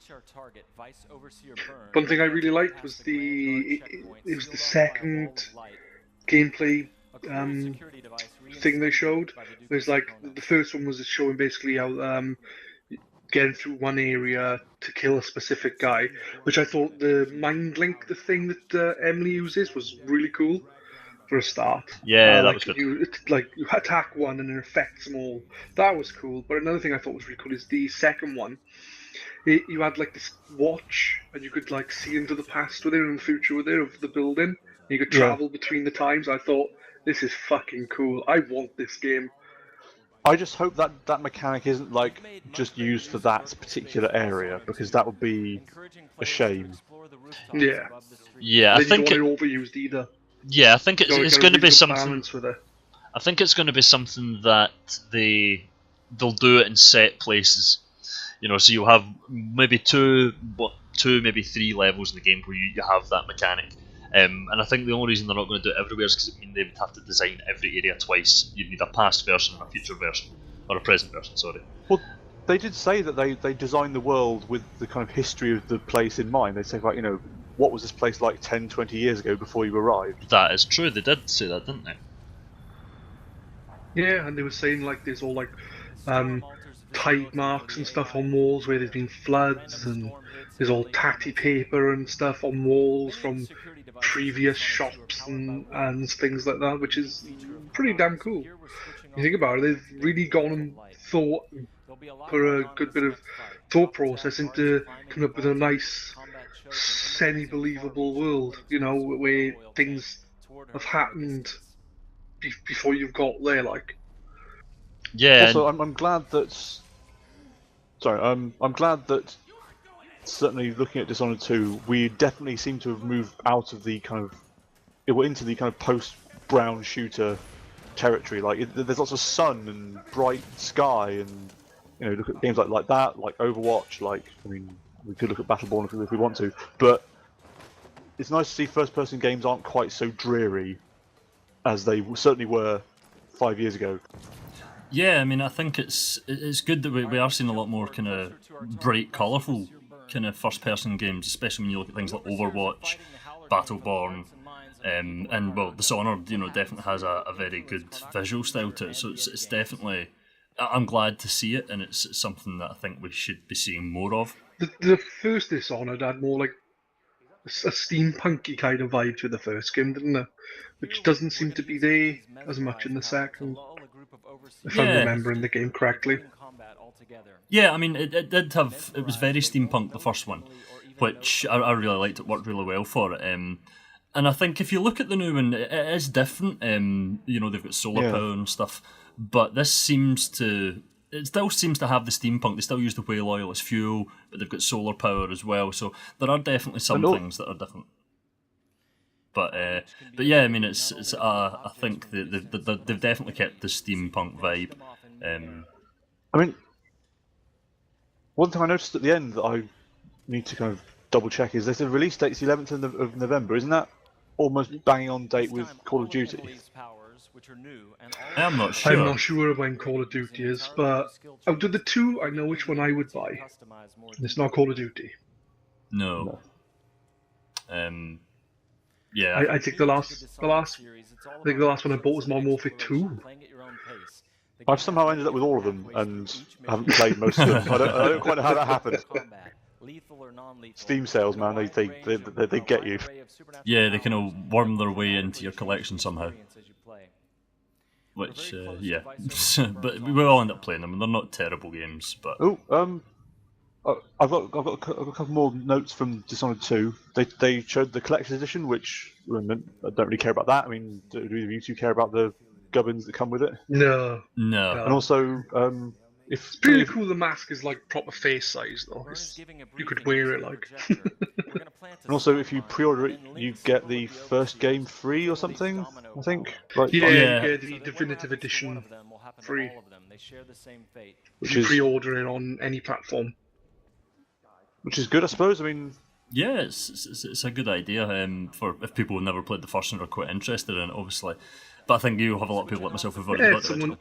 One thing I really liked was it was the second gameplay thing they showed. It was like the first one was showing basically how getting through one area to kill a specific guy, which I thought the mind link, the thing that Emily uses, was really cool. For a start, that was good. You attack one and it affects them all. That was cool. But another thing I thought was really cool is the second one. You had like this watch, and you could like see into the past with it and the future with it of the building. And you could travel between the times. I thought, this is fucking cool. I want this game. I just hope that mechanic isn't like just used for that particular area, because that would be a shame. Yeah. Yeah, I think you don't want it overused either. Yeah, I think it's going to be something. With it. I think it's going to be something that they'll do it in set places. So you'll have maybe two, maybe 3 levels in the game where you have that mechanic. And I think the only reason they're not going to do it everywhere is because they would have to design every area twice. You'd need a past version and a future version, or a present version. Sorry. Well, they did say that they designed the world with the kind of history of the place in mind. They say, like, what was this place like 10, 20 years ago before you arrived? That is true, they did say that, didn't they? Yeah, and they were saying like there's all like tide marks and stuff on walls where there's been floods, and there's all tatty paper and stuff on walls from previous shops and things like that, which is pretty damn cool. You think about it, they've really gone and thought, put a good bit of thought process into coming up with a nice semi-believable world, where things have happened before you've got there, like. Yeah. Also, I'm glad that. Sorry, I'm glad that. Certainly, looking at Dishonored 2, we definitely seem to have moved out of the kind of, into the kind of post-brown shooter territory. Like, there's lots of sun and bright sky, and look at games like that, like Overwatch. We could look at Battleborn if we want to, but it's nice to see first-person games aren't quite so dreary as they certainly were 5 years ago. Yeah, I think it's good that we are seeing a lot more kind of bright, colourful kind of first-person games, especially when you look at things like Overwatch, Battleborn, and well, Dishonored, definitely has a very good visual style to it. So it's definitely, I'm glad to see it, and it's something that I think we should be seeing more of. The first Dishonored had more like a steampunky kind of vibe to the first game, didn't it? Which doesn't seem to be there as much in the second, if I'm remembering the game correctly. Yeah, it was very steampunk, the first one, which I really liked. It worked really well for it. And I think if you look at the new one, it is different. They've got solar power and stuff, but it still seems to have the steampunk. They still use the whale oil as fuel, but they've got solar power as well. So there are definitely some things that are different. But yeah, it's I think they've definitely kept the steampunk vibe. One thing I noticed at the end that I need to kind of double check is there's a release date, the 11th of November. Isn't that almost banging on date with Call of Duty? I'm not sure. I'm not sure when Call of Duty is, but out of the two, I know which one I would buy. And it's not Call of Duty. No. Yeah. I think the last one I bought was Modern Warfare 2. I've somehow ended up with all of them and haven't played most of them. I don't quite know how that happened. Steam sales, man, they get you. Yeah, they kind of worm their way into your collection somehow. Which, yeah, but we all end up playing them, and they're not terrible games. But I've got a couple more notes from Dishonored 2. They showed the collector's edition, which I don't really care about that. I mean, do you two care about the gubbins that come with it? No. And also, It's pretty cool the mask is like proper face size though. You could wear it like. And also, if you pre-order it, you get the first game free or something, I think. Yeah, you get the definitive edition free. Which If you is pre-order it on any platform. Which is good, I suppose. I mean, yeah, it's a good idea for if people have never played the first one or are quite interested in it, obviously. But I think you have a lot of people like myself who've already got the original.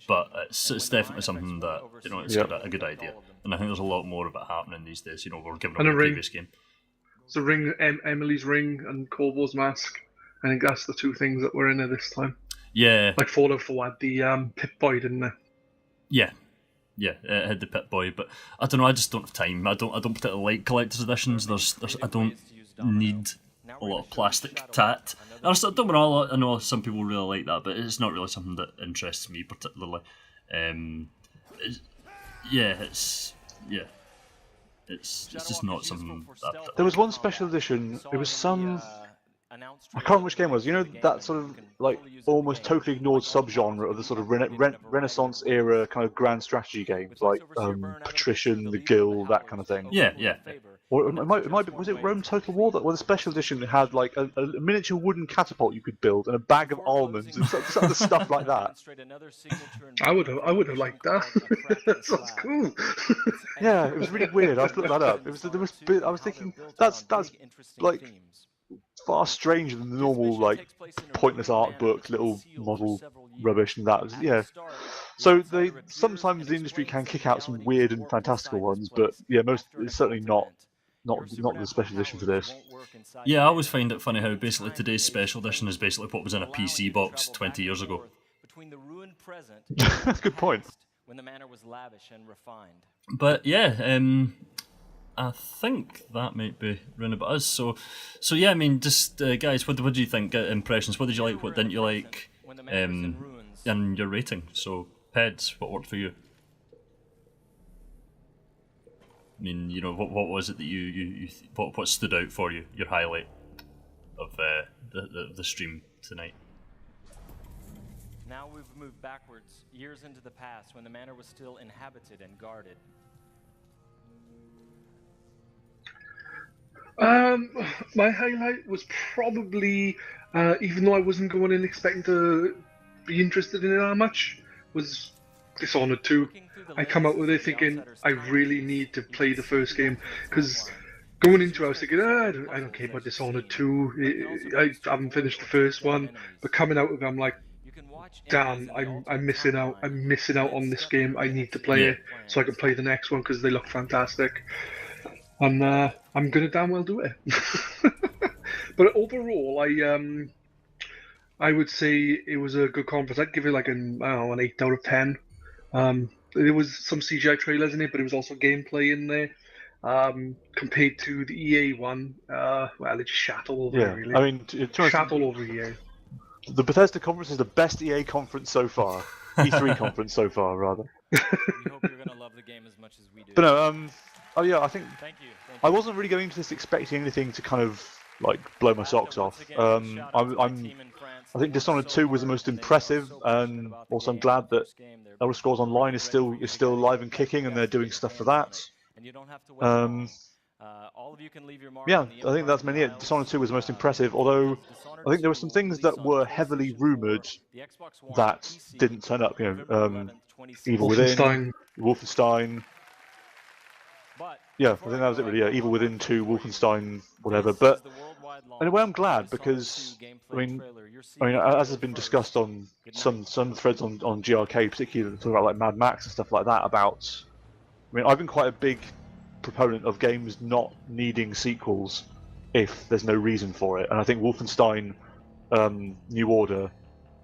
But it's definitely something that, you know, it's a good idea. And I think there's a lot more of it happening these days, you know, we're giving up the previous game. So ring, Emily's ring and Corvo's mask. I think that's the two things that were in there this time. Yeah. Like Fallout 4 had the Pip-Boy, didn't it? Yeah. Yeah, it had the Pip-Boy, but I don't know, I just don't have time. I don't particularly like collector's editions. I don't need a lot of plastic tat. I don't know, I know some people really like that, but it's not really something that interests me particularly. It's just not something that... There was one special edition, it was some... I can't remember which game it was. You know that sort of like almost totally ignored subgenre of the sort of Renaissance era kind of grand strategy games, like Patrician, The Guild, that kind of thing. Yeah. Or was it Rome Total War? That the special edition had like a miniature wooden catapult you could build and a bag of almonds and sort of stuff like that. I would have liked that. That sounds cool. Yeah, it was really weird. I was looking that up. I was thinking that's like far stranger than the normal like pointless art book, little model rubbish, and that was So sometimes the industry can kick out some weird and fantastical ones, but yeah, it's certainly not the special edition for this. Yeah, I always find it funny how basically today's special edition is basically what was in a PC box 20 years ago. That's a good point. When the manor was lavish and refined. But yeah, I think that might be round about us. So yeah, I mean, just guys, what do you think? Impressions? What did you like? What didn't you like? And your rating. So, Pedz, what worked for you? I mean, you know, what was it that you what stood out for you? Your highlight of the stream tonight. Now we've moved backwards, years into the past, when the manor was still inhabited and guarded. My highlight was probably, even though I wasn't going in expecting to be interested in it that much, was Dishonored 2. I come out with it thinking I really need to play the first game, because going into it I was thinking, I don't care about Dishonored 2, I haven't finished the first one, but coming out of it I'm like, damn, I'm missing out on this game. I need to play it so I can play the next one because they look fantastic. And I'm gonna damn well do it. But overall, I would say it was a good conference. I'd give it like an 8 out of 10. There was some CGI trailers in it, but it was also gameplay in there. Compared to the EA one, well, it just shat all over. Really. I mean, shat all over EA. The Bethesda conference is the best EA conference so far. E3 conference so far, rather. We hope you're gonna love the game as much as we do. But no, oh yeah, I think Thank you. I wasn't really going into this expecting anything to kind of like blow my socks off. I think Dishonored 2 was the most impressive, and also I'm glad that Elder Scrolls Online is still alive and kicking, and they're doing stuff for that. Yeah, I think that's mainly it. Dishonored 2 was the most impressive, although I think there were some things that were heavily rumoured that didn't turn up. You know, Evil Within, Wolfenstein. yeah, I think that was it really. Yeah, Evil Within 2, Wolfenstein, whatever. But in a way, I'm glad because I mean, as has been discussed on some threads on GRcade, particularly talking about like Mad Max and stuff like that. About, I mean, I've been quite a big proponent of games not needing sequels if there's no reason for it, and I think Wolfenstein New Order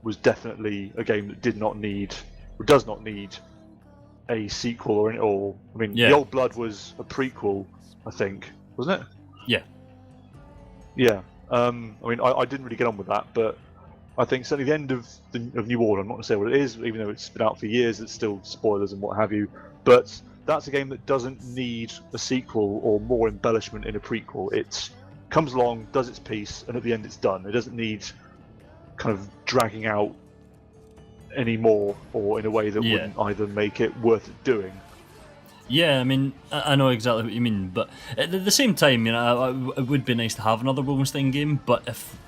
was definitely a game that did not need, or does not need, a sequel or I mean, Yeah. The Old Blood was a prequel, I think, wasn't it? Yeah. Yeah. I mean, I didn't really get on with that, but I think certainly the end of New Order, I'm not going to say what it is, even though it's been out for years, it's still spoilers and what have you, but that's a game that doesn't need a sequel or more embellishment in a prequel. It comes along, does its piece, and at the end it's done. It doesn't need kind of dragging out anymore, or in a way that wouldn't either make it worth it doing. Yeah, I mean, I know exactly what you mean, but at the same time, you know, it would be nice to have another Wolfenstein game, but if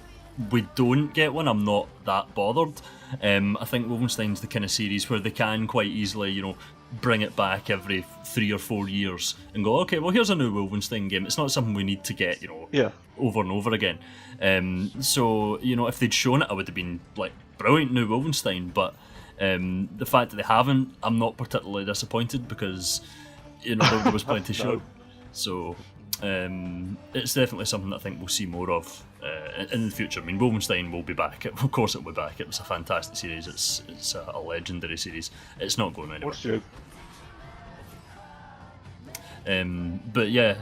we don't get one, I'm not that bothered. I think Wolfenstein's the kind of series where they can quite easily, you know, bring it back every 3 or 4 years and go, okay, well, here's a new Wolfenstein game. It's not something we need to get, you know, over and over again. So, you know, if they'd shown it, I would have been like, brilliant new Wolfenstein, but the fact that they haven't, I'm not particularly disappointed because, you know, there was plenty to show. So it's definitely something that I think we'll see more of in the future. I mean, Wolfenstein will be back. Of course it will be back. It was a fantastic series. It's a legendary series. It's not going anywhere. What's your... But yeah.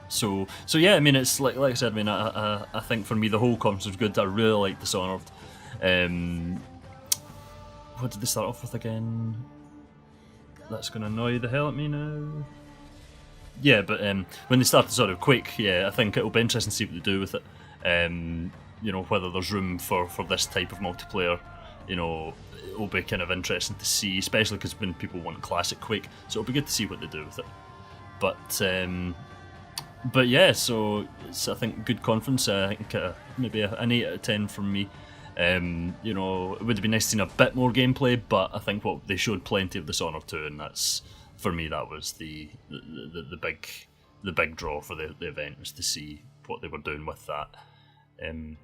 So yeah, I mean, it's like I said, I mean, I think for me the whole conference was good. I really liked Dishonored. What did they start off with again? That's going to annoy the hell out of me now. Yeah, but when they started sort of Quake, I think it'll be interesting to see what they do with it. You know, whether there's room for this type of multiplayer. You know, it'll be kind of interesting to see, especially because when people want classic Quake, so it'll be good to see what they do with it. But yeah, so it's, I think, good conference. I think maybe an 8 out of 10 from me. You know, it would have been nice to see a bit more gameplay, but I think what they showed plenty of Dishonored 2, and that's, for me, that was the big draw for the event, was to see what they were doing with that. And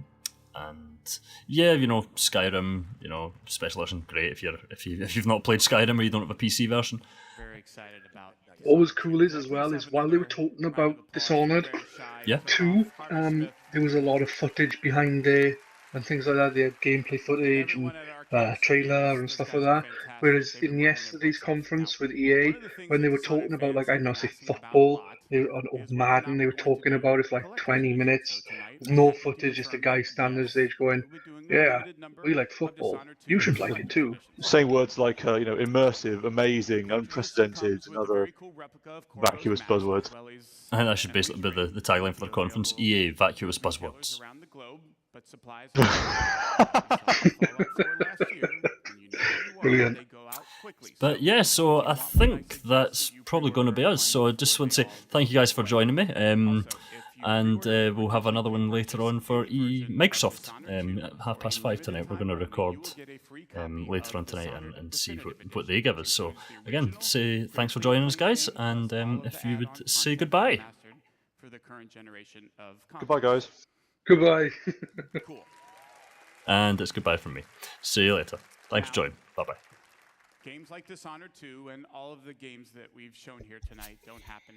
yeah, you know, Skyrim, you know, special edition, great if you've not played Skyrim or you don't have a PC version. Very excited about. What was cool is while they were talking about Dishonored 2, there was a lot of footage behind there and things like that. They had gameplay footage and trailer and stuff like that. Whereas in yesterday's conference with EA, when they were talking about, like, I don't know, say football, or Madden, they were talking about it for like 20 minutes. No footage, just a guy standing on the stage going, yeah, we like football. You should like it too. Saying words like, you know, immersive, amazing, unprecedented, and other vacuous buzzwords. I think that should basically be the tagline for their conference: EA vacuous buzzwords. Brilliant. But yeah, so I think that's probably going to be us. So I just want to say thank you guys for joining me. And we'll have another one later on for Microsoft at 5:30 tonight. We're going to record later on tonight and see what they give us. So again, say thanks for joining us, guys, and if you would say goodbye. Goodbye, guys. Goodbye. And it's goodbye from me. See you later. Thanks for joining. Bye-bye. Games like Dishonored 2 and all of the games that we've shown here tonight don't happen